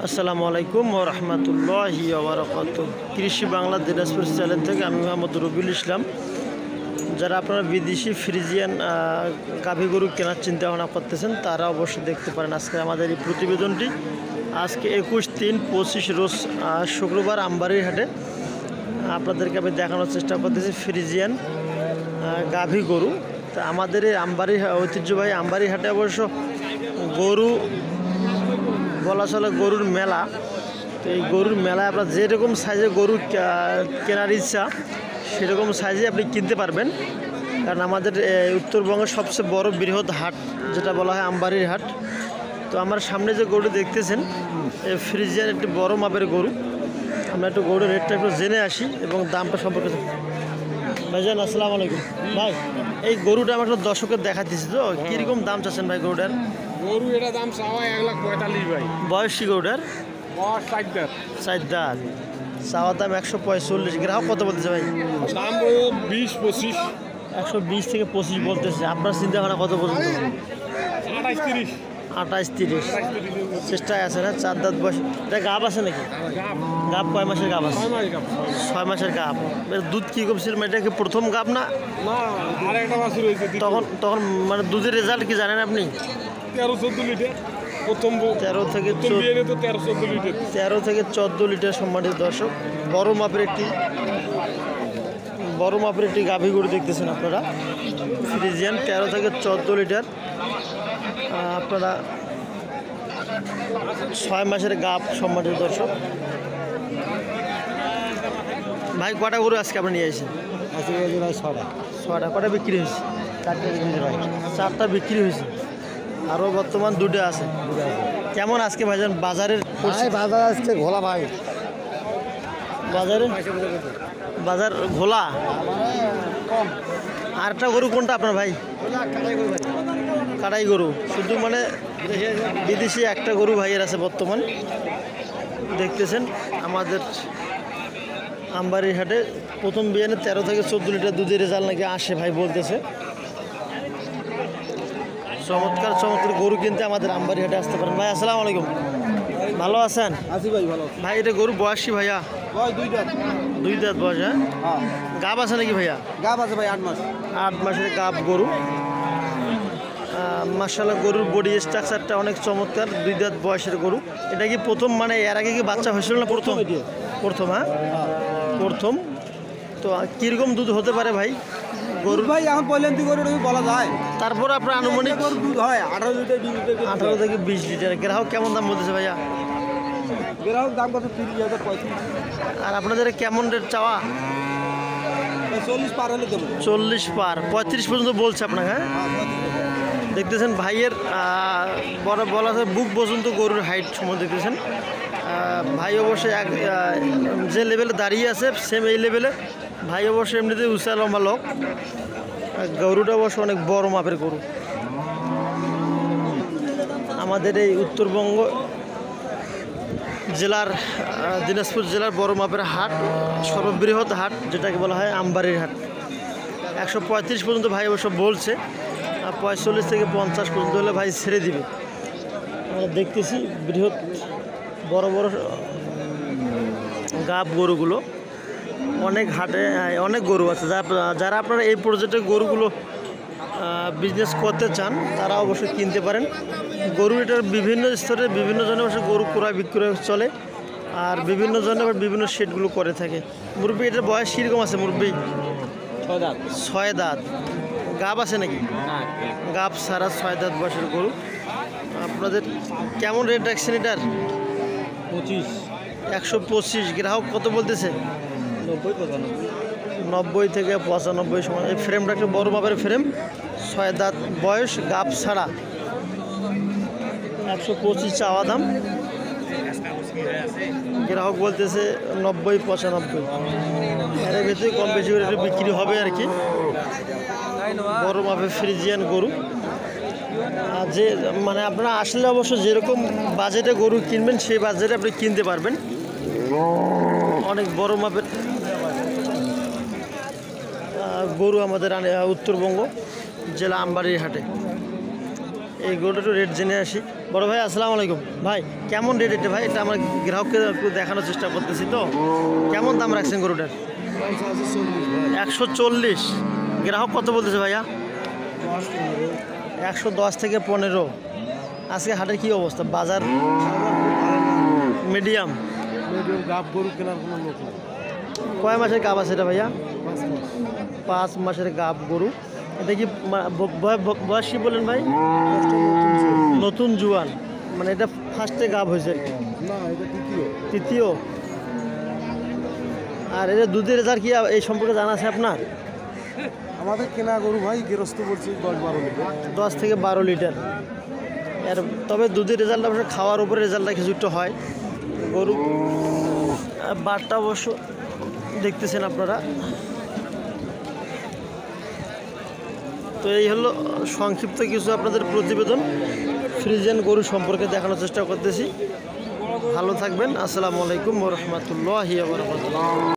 আসসালামু আলাইকুম ওয়া রাহমাতুল্লাহি ওয়া বারাকাতুহু। কৃষি বাংলা দিনাজপুর চ্যানেল থেকে আমি মোহাম্মদ রবিউল ইসলাম। যারা আপনারা বিদেশি ফ্রিজিয়ান গাভী গরু কেনার চিন্তা ভাবনা করতেছেন তারা অবশ্যই দেখতে পারেন আজকে আমাদের এই প্রতিবেদনটি। আজকে 21/3/25 রোজ শুক্রবার আমবাড়ির হাটে আপনাদেরকে আমি দেখানোর চেষ্টা করতেছি ফ্রিজিয়ান গাভী গরু। তা আমাদের এই আমবাড়ি ঐতিহ্যবাহী আমবাড়ি হাটে অবশ্য গরু বলা চলে গরুর মেলা। তো এই গরুর মেলায় আপনার যেরকম সাইজের গরু কেনার ইচ্ছা সেরকম সাইজে আপনি কিনতে পারবেন, কারণ আমাদের উত্তরবঙ্গের সবচেয়ে বড় বৃহৎ হাট যেটা বলা হয় আমবাড়ির হাট। তো আমার সামনে যে গরু দেখতেছেন এই ফ্রিজিয়ান একটি বড় মাপের গরু। আমরা একটু গরুর রেটটা একটু জেনে আসি এবং দামটা সম্পর্কে। ভাইজান আসসালামু আলাইকুম। ভাই এই গরুটা আমার একটা দর্শকের দেখাচ্ছি, তো কীরকম দাম চাচ্ছেন ভাই গরুটার? গরু এটা দাম চাওয়া 1,45,000 ভাই। বয়স কি গরুটার? বয়স 4 দাঁত। 4 দাঁত। চাওয়ার দাম 145। গ্রাহক কত বলতেছে ভাই? দাম 20-25। 120 থেকে 25 বলতেছে। আপনার চিন্তা ভাবনা কত পর্যন্ত? 28-30। 28-30 চেষ্টায় আছে না? 4 দাঁত বয়স। এটা গাব আছে নাকি? গাব কয় মাসের গাব আছে? 6 মাসের গাব। দুধ কি কমছিল? এটা কি প্রথম গাব না? আর একটা বাছুর হয়েছে। তখন মানে দুধের রেজাল্ট কি জানেন আপনি? 13-14 লিটার প্রথম। 13 থেকে 13-14 লিটার। 13 থেকে 14 লিটার সম্মানিত দর্শক। বড় মাপের একটি গাভী গরু দেখতেছেন আপনারা ফ্রিজিয়ান। 13 থেকে 14 লিটার। আপনারা 6 মাসের গাভ সম্মানিত দর্শক। ভাই কটা গরু আজকে আপনি নিয়ে আসেন? আজকে ভাই 6টা। 6টা। কটা বিক্রি হয়েছে? 4টা বিক্রি ভাই। 4টা বিক্রি হয়েছে, আরও বর্তমান 2টা আছে। কেমন আজকে ভাইজান বাজারের? বাজার আজকে ঘোলা ভাই। বাজার ঘোলা। আরেকটা গরু কোনটা আপনার ভাই? কাটাই গরু। শুধু মানে বিদেশি একটা গরু ভাইয়ের আছে বর্তমান দেখতেছেন আমাদের আমবাড়ির হাটে। প্রথম বিয়ানে 13 থেকে 14 লিটার দুধের রেজাল্ট নাকি আসে ভাই বলতেছে। চমৎকার গরু কিনতে আমাদের আমবাড়ি হাটে আসতে পারেন। ভাই আসসালামু আলাইকুম। ভালো আছেন? আছি ভাই ভালো। ভাই এটা গরু বয়সী ভাইয়া? বয়স 2 দাঁত। 2 দাঁত বয়স। হ্যাঁ, গাব আছে নাকি ভাইয়া? গাব আছে ভাই 8 মাস। 8 মাসের গাব গরু। মাশাআল্লাহ গরুর বডি স্ট্রাকচারটা অনেক চমৎকার। 2 দাঁত বয়সের গরু। এটা কি প্রথম, মানে এর আগে কি বাচ্চা হয়েছিল না? প্রথম। হ্যাঁ প্রথম। তো কীরকম দুধ হতে পারে ভাই গরুর? ভাই এখন বললেন তুই গরু বলা যায়। তারপর আপনার আনুমানিক দুধ হয় 18 লিটার 20 লিটার। 18 থেকে 20 লিটার। গ্রাহক কেমন দাম বলতেছে ভাইয়া? গ্রাহক দাম কত? 30,000 35। আর আপনাদের কেমন রেট চাওয়া? 40 পার হলে দেবো। 40 পার। 35 পর্যন্ত বলছে আপনাকে। হ্যাঁ দেখতেছেন ভাইয়ের বড় বলা যায় বুক পর্যন্ত গরুর হাইট সময় দেখতেছেন। ভাই অবশ্যই যে লেভেলে দাঁড়িয়ে আছে সেম এই লেভেলে ভাই অবশ্যই এমনিতে উঁচা লম্বা লোক। গরুটা অবশ্য অনেক বড় মাপের গরু। আমাদের এই উত্তরবঙ্গ জেলার দিনাজপুর জেলার বড় মাপের হাট, সর্ববৃহৎ হাট যেটাকে বলা হয় আমবাড়ির হাট। 135 পর্যন্ত ভাই অবশ্য বলছে। 45 থেকে 50 পর্যন্ত হলে ভাই ছেড়ে দিবে। আমরা দেখতেছি বৃহৎ বড় গাব গরুগুলো। অনেক হাটে অনেক গরু আছে। যারা আপনারা এই প্রজেক্টের গরুগুলো বিজনেস করতে চান তারা অবশ্যই কিনতে পারেন। গরু এটার বিভিন্ন স্তরে বিভিন্ন জনের অবশ্য গরু ক্রয় বিক্রয় চলে, আর বিভিন্ন জনে আবার বিভিন্ন শেডগুলো করে থাকে। মুরব্বি এটার বয়স কীরকম আছে মুরব্বি? 6 দাঁত। গাব আছে নাকি? গাব সারা 6 দাঁত বয়সের গরু। আপনাদের কেমন রেট রাখছেন এটার? 125। গ্রাহক কত বলতেছে? 90 থেকে 95 সময়। এই ফ্রেমটা একটা বড় মাপের ফ্রেম, 6 দাঁত বয়স, গাব ছাড়া। 125 চাওয়া দাম। গ্রাহক বলতেছে 90-95। এর ভিতরে কম বেশি করে বিক্রি হবে আর কি। বড় মাপের ফ্রিজিয়ান গরু। যে মানে আপনারা আসলে অবশ্য যেরকম বাজেটে গরু কিনবেন সেই বাজেটে আপনি কিনতে পারবেন। অনেক বড় মাপের গরু আমাদের উত্তরবঙ্গ জেলা আমবাড়ির হাটে। এই গরুটা একটু রেট জেনে আসি। বড় ভাই আসসালামু আলাইকুম। ভাই কেমন রেট এটা ভাই? এটা আমার গ্রাহককে একটু দেখানোর চেষ্টা করতেছি, তো কেমন দাম রাখছেন গরুটার? 140। গ্রাহক কত বলতেছে ভাইয়া? 110 থেকে 15। আজকে হাটের কি অবস্থা? বাজার মিডিয়াম। গাব গরু কেনার কোনো লোক নেই। কয় মাসের গাব আছে এটা ভাইয়া? 5 মাসের গাব গরু। এটা কি বয়স কি বলেন ভাই? নতুন জুয়ান, মানে এটা ফার্স্টে গাব হয়েছে আর কি? না, এটা তৃতীয়। আর এটা দুধের রেজাল্ট কি এই সম্পর্কে জানা আছে আপনার? আমাদের কেনা গরু ভাই গৃহস্থ বলছি 10-12 লিটার। 10 থেকে 12 লিটার। এর তবে দুধের রেজাল্ট অবশ্য খাওয়ার উপরে রেজাল্টটা কিছুটা হয়। গরু বারটা অবশ্য দেখতেছেন আপনারা। তো এই হলো সংক্ষিপ্ত কিছু আপনাদের প্রতিবেদন ফ্রিজিয়ান গরু সম্পর্কে দেখানোর চেষ্টা করতেছি। ভালো থাকবেন। আসসালামু আলাইকুম ওয়া রাহমাতুল্লাহি ওয়া বারাকাতুহু।